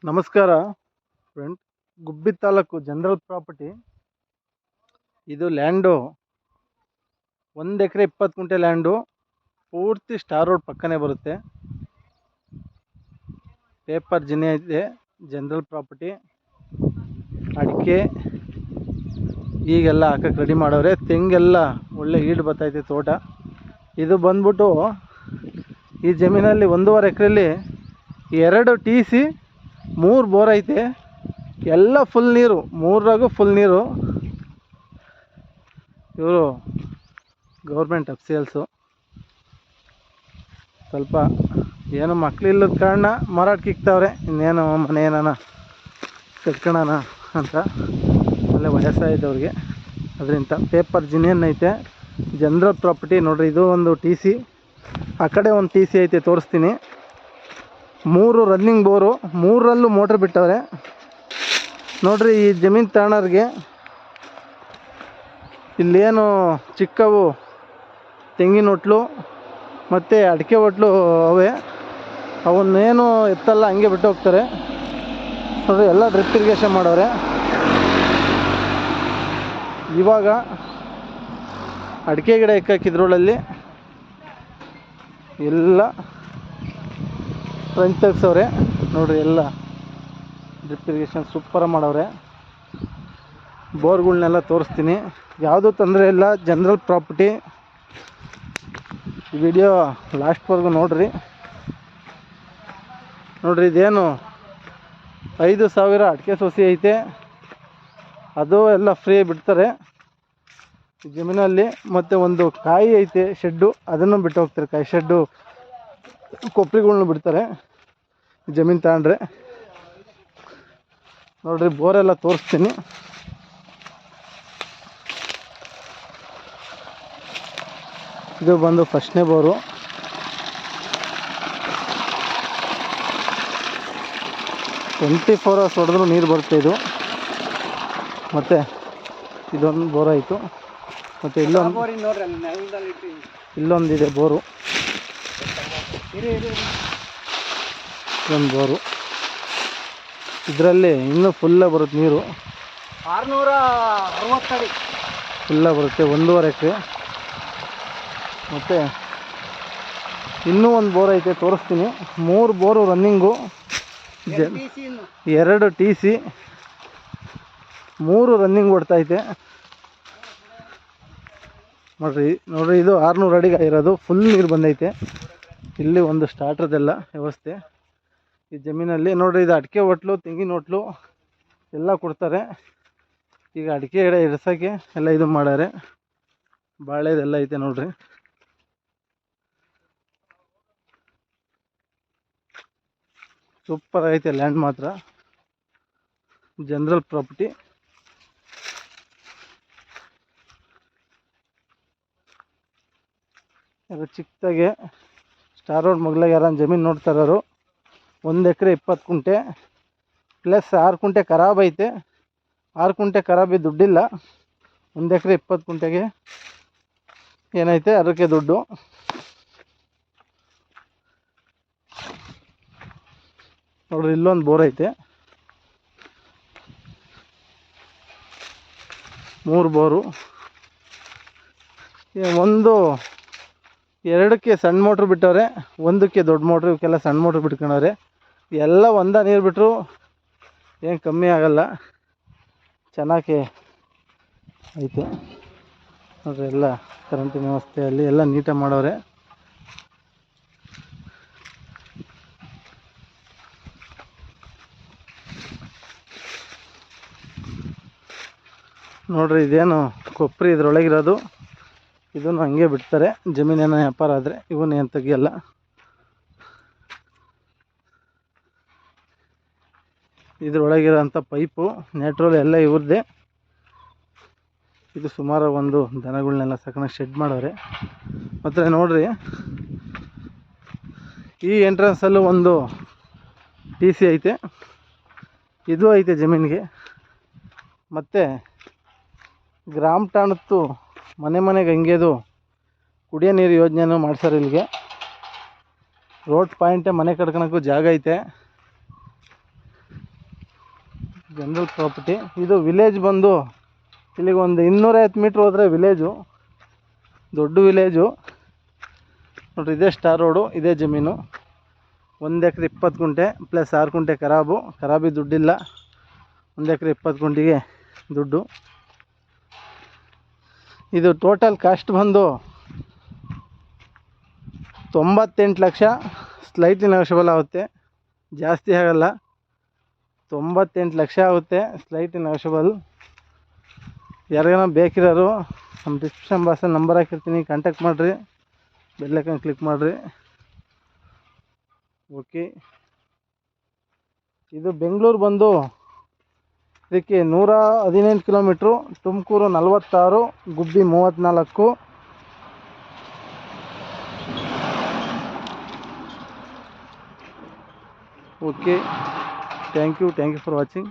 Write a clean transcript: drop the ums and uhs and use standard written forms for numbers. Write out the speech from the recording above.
ನಮಸ್ಕಾರ ಫ್ರೆಂಡ್. ಗುಬ್ಬಿ taluk general property. ಇದು land 1 ಎಕರೆ 20 ಗುಂಟೆ ಲ್ಯಾಂಡು. ಪೂರ್ತಿ ಸ್ಟಾರ್ ರೋಡ್ ಪಕ್ಕನೇ ಬರುತ್ತೆ. ಪೇಪರ್ ಜಿನಿ ಇದೆ. General property. ಅಡಿಕೆ ಈಗೆಲ್ಲ ಹಾಕಕ್ಕೆ ರೆಡಿ ಮಾಡವ್ರೆ. ತೆಂಗೆಲ್ಲ ಒಳ್ಳೆ ಈಡು ಬರ್ತೈತೆ ತೋಟ. ಇದು ಬಂದ್ಬಿಟ್ಟು ಈ ಜಮೀನಲ್ಲಿ 1.5 ಎಕರೆಯಲ್ಲಿ 2 TC 3 ಬೋರ್ ಐತೆ. ಎಲ್ಲ ಫುಲ್ ನೀರು, 3ರಾಗೂ ಫುಲ್ ನೀರು. ಇವರು ಗೌರ್ಮೆಂಟ್ ಅಫಿಸಿಯಲ್ಸು. ಸ್ವಲ್ಪ ಏನೋ ಮಕ್ಕಳಿಲ್ಲದ ಕಾರಣ ಮಾರಾಟಕ್ಕೆ ಇಕ್ತವ್ರೆ. ಇನ್ನೇನು ಮನೆ ಏನಾನ ಕಟ್ಕೊಳ್ಳೋಣ ಅಂತ. ಒಳ್ಳೆ ವಯಸ್ಸಾಯ್ತವ್ರಿಗೆ. ಅದರಿಂದ ಪೇಪರ್ ಜಿನಿಯನ್ ಐತೆ. ಜನರಲ್ ಪ್ರಾಪರ್ಟಿ ನೋಡ್ರಿ. ಇದು ಒಂದು TC, ಆ ಕಡೆ ಒಂದು TC ಐತೆ, ತೋರಿಸ್ತೀನಿ. 3 ರನ್ನಿಂಗ್ ಬೋರು, 3ರಲ್ಲೂ ಮೋಟ್ರ್ ಬಿಟ್ಟವ್ರೆ ನೋಡ್ರಿ. ಈ ಜಮೀನು ತಗೊಳ್ಳೋರಿಗೆ ಇಲ್ಲೇನು ಚಿಕ್ಕವು ತೆಂಗಿನ ಹೊಟ್ಲು ಮತ್ತು ಅಡಿಕೆ ಹೊಟ್ಲು ಅವೇ, ಅವನ್ನೇನು ಎತ್ತಲ್ಲ, ಹಂಗೆ ಬಿಟ್ಟು ಹೋಗ್ತಾರೆ ನೋಡ್ರಿ. ಎಲ್ಲ ಡ್ರಿಪ್ ಇರಿಗೇಷನ್ ಮಾಡವ್ರೆ. ಇವಾಗ ಅಡಿಕೆ ಗಿಡ ಇಕ್ಕಾಕಿದ್ರೊಳಲ್ಲಿ ಎಲ್ಲ ಫ್ರೆಂಚ್ ತೆಗ್ಸವ್ರೆ ನೋಡ್ರಿ. ಎಲ್ಲ ಡ್ರಿಪ್ ಇರಿಗೇಷನ್ ಸೂಪರಾಗಿ ಮಾಡವ್ರೆ. ಬೋರ್ಗಳ್ನೆಲ್ಲ ತೋರಿಸ್ತೀನಿ. ಯಾವುದೂ ತೊಂದರೆ ಇಲ್ಲ. General property. ಈ ವಿಡಿಯೋ ಲಾಸ್ಟ್ವರೆಗೂ ನೋಡ್ರಿ. ಇದೇನು 5,000 ಅಡಿಕೆ ಸೊಸಿ ಐತೆ. ಅದು ಎಲ್ಲ ಫ್ರೀ ಬಿಡ್ತಾರೆ ಈ ಜಮೀನಲ್ಲಿ. ಮತ್ತು ಒಂದು ಕಾಯಿ ಐತೆ ಶೆಡ್ಡು, ಅದನ್ನು ಬಿಟ್ಟು ಹೋಗ್ತಾರೆ. ಕಾಯಿ ಶೆಡ್ಡು, ಕೊಬ್ಬರಿಗಳ್ನು ಬಿಡ್ತಾರೆ ಜಮೀನು ತಗೊಂಡ್ರೆ ನೋಡ್ರಿ. ಬೋರೆಲ್ಲ ತೋರಿಸ್ತೀನಿ. ಇದು ಬಂದು ಫಸ್ಟ್ನೇ ಬೋರು. ಟ್ವೆಂಟಿ 4 hours ಹೊಡೆದ್ರೂ ನೀರು ಬರುತ್ತೆ ಇದು. ಮತ್ತು ಇದೊಂದು ಬೋರ್ ಆಯಿತು. ಮತ್ತು ಇಲ್ಲೊಂದಿದೆ ಬೋರು. ಇದೊಂದು ಬೋರು. ಇದರಲ್ಲಿ ಇನ್ನೂ ಫುಲ್ಲ ಬರುತ್ತೆ ನೀರು. 660 ಅಡಿ ಫುಲ್ಲ ಬರುತ್ತೆ. 1.5 ಎಕರೆ. ಮತ್ತು ಇನ್ನೂ ಒಂದು ಬೋರ್ ಐತೆ, ತೋರಿಸ್ತೀನಿ. 3 ಬೋರು ರನ್ನಿಂಗು. 2 TC 3 ರನ್ನಿಂಗ್ ಓಡ್ತೈತೆ ನೋಡ್ರಿ. ಇದು 600 ಅಡಿಗೆ ಇರೋದು. ಫುಲ್ ನೀರು ಬಂದೈತೆ. ಇಲ್ಲಿ ಒಂದು ಸ್ಟಾರ್ಟ್ರದೆಲ್ಲ ವ್ಯವಸ್ಥೆ ಈ ಜಮೀನಲ್ಲಿ ನೋಡ್ರಿ. ಇದು ಅಡಿಕೆ ಹೊಟ್ಲು, ತೆಂಗಿನ ಹೊಟ್ಲು ಎಲ್ಲ ಕೊಡ್ತಾರೆ. ಈಗ ಅಡಿಕೆ ಗಿಡ ಇರ್ಸೋಕ್ಕೆ ಎಲ್ಲ ಇದು ಮಾಡ್ಯಾರೆ. ಬಾಳೆದೆಲ್ಲ ಐತೆ ನೋಡ್ರಿ. ಸೂಪರ್ ಐತೆ ಲ್ಯಾಂಡ್ ಮಾತ್ರ. General property. ಅದು ಚಿಕ್ಕದಾಗೆ ಸ್ಟಾರ್ ರೋಡ್ ಮಗ್ಲಾಗ ಯಾರನ್ನ ಜಮೀನು ನೋಡ್ತಾ ಇರೋರು, 1 ಎಕರೆ 20 ಗುಂಟೆ ಪ್ಲಸ್ 6 ಗುಂಟೆ ಖರಾಬ್ ಐತೆ. 6 ಗುಂಟೆ ಖರಾಬಿ ದುಡ್ಡಿಲ್ಲ. 1 ಎಕರೆ 20 ಗುಂಟೆಗೆ ಏನೈತೆ ಅದಕ್ಕೆ ದುಡ್ಡು. ನೋಡ್ರಿ, ಇಲ್ಲೊಂದು ಬೋರ್ ಐತೆ. 3 ಬೋರು. ಒಂದು 2ಕ್ಕೆ ಸಣ್ಣ ಮೋಟ್ರ್ ಬಿಟ್ಟವ್ರೆ, 1ಕ್ಕೆ ದೊಡ್ಡ ಮೋಟ್ರ್. ಇವಕ್ಕೆಲ್ಲ ಸಣ್ಣ ಮೋಟ್ರ್ ಬಿಟ್ಕೊಂಡವ್ರೆ. ಎಲ್ಲ ಒಂದ ನೀರು ಬಿಟ್ಟರು ಏನು ಕಮ್ಮಿ ಆಗಲ್ಲ. ಚೆನ್ನಾಗಿ ಐತೆ ನೋಡ್ರಿ. ಎಲ್ಲ ಕರೆಂಟಿನ ವ್ಯವಸ್ಥೆಯಲ್ಲಿ ಎಲ್ಲ ನೀಟಾಗಿ ಮಾಡವ್ರೆ. ನೋಡ್ರಿ, ಇದೇನು ಕೊಬ್ಬರಿ ಇದ್ರೊಳಗಿರೋದು. ಇದನ್ನು ಹಂಗೆ ಬಿಡ್ತಾರೆ. ಜಮೀನೇನೋ ವ್ಯಾಪಾರ ಆದರೆ ಇವನ್ನೇನು ತೆಗಿಯಲ್ಲ. ಇದ್ರೊಳಗಿರೋಂಥ ಪೈಪು ನ್ಯಾಟ್ರಲ್ ಎಲ್ಲ ಇವ್ರದ್ದೇ. ಇದು ಸುಮಾರು ಒಂದು ದನಗಳನ್ನೆಲ್ಲ ಸಾಕೋಣ ಶೆಡ್ ಮಾಡವ್ರೆ. ಮತ್ತು ನೋಡ್ರಿ, ಈ ಎಂಟ್ರೆನ್ಸಲ್ಲೂ ಒಂದು TC ಐತೆ. ಇದು ಐತೆ ಜಮೀನಿಗೆ. ಮತ್ತು ಗ್ರಾಮ ಠಾಣದ್ದು ಮನೆಗೆ ಹಂಗೆದು ಕುಡಿಯೋ ನೀರು ಯೋಜನೆನೂ ಮಾಡ್ತಾರೆ ಇಲ್ಲಿಗೆ. ರೋಡ್ ಪಾಯಿಂಟೇ ಮನೆ ಕಟ್ಕೊಳಕ್ಕೂ ಜಾಗ ಐತೆ. General property. ಇದು ವಿಲೇಜ್ ಬಂದು ಇಲ್ಲಿಗೆ ಒಂದು 250 ಮೀಟ್ರ್ ಹೋದರೆ ವಿಲೇಜು, ದೊಡ್ಡ ವಿಲೇಜು ನೋಡಿರಿ. ಇದೇ ಸ್ಟಾರ್ ರೋಡು, ಇದೇ ಜಮೀನು. 1 ಎಕರೆ 20 ಗುಂಟೆ ಪ್ಲಸ್ 6 ಗುಂಟೆ ಖರಾಬಿ ದುಡ್ಡಿಲ್ಲ. 1 ಎಕರೆ 20 ಗುಂಟೆಗೆ ದುಡ್ಡು. ಇದು ಟೋಟಲ್ ಕಾಸ್ಟ್ ಬಂದು 98 ಲಕ್ಷ. ಸ್ಲೈಟ್ಲಿ ನೆಗೋಷಿಯಬಲ್ ಆಗುತ್ತೆ, ಜಾಸ್ತಿ ಆಗಲ್ಲ. 98 ಲಕ್ಷ ಆಗುತ್ತೆ, ಸ್ಲೈಟ್ಲಿ ನೆಗೋಷಿಯಬಲ್. ಯಾರಿಗಾನ ಬೇಕಿರೋರು ನಮ್ಮ ಡಿಸ್ಕ್ರಿಪ್ಷನ್ ಬಾಕ್ಸಲ್ಲಿ ನಂಬರ್ ಹಾಕಿರ್ತೀನಿ, ಕಾಂಟ್ಯಾಕ್ಟ್ ಮಾಡಿರಿ, ಬೆಲ್ ಐಕಾನ್ ಕ್ಲಿಕ್ ಮಾಡಿರಿ. ಓಕೆ. ಇದು ಬೆಂಗಳೂರು ಬಂದು ಇದಕ್ಕೆ 118 kilometre, Tumakuru 46, Gubbi 34. Okay, thank you for watching.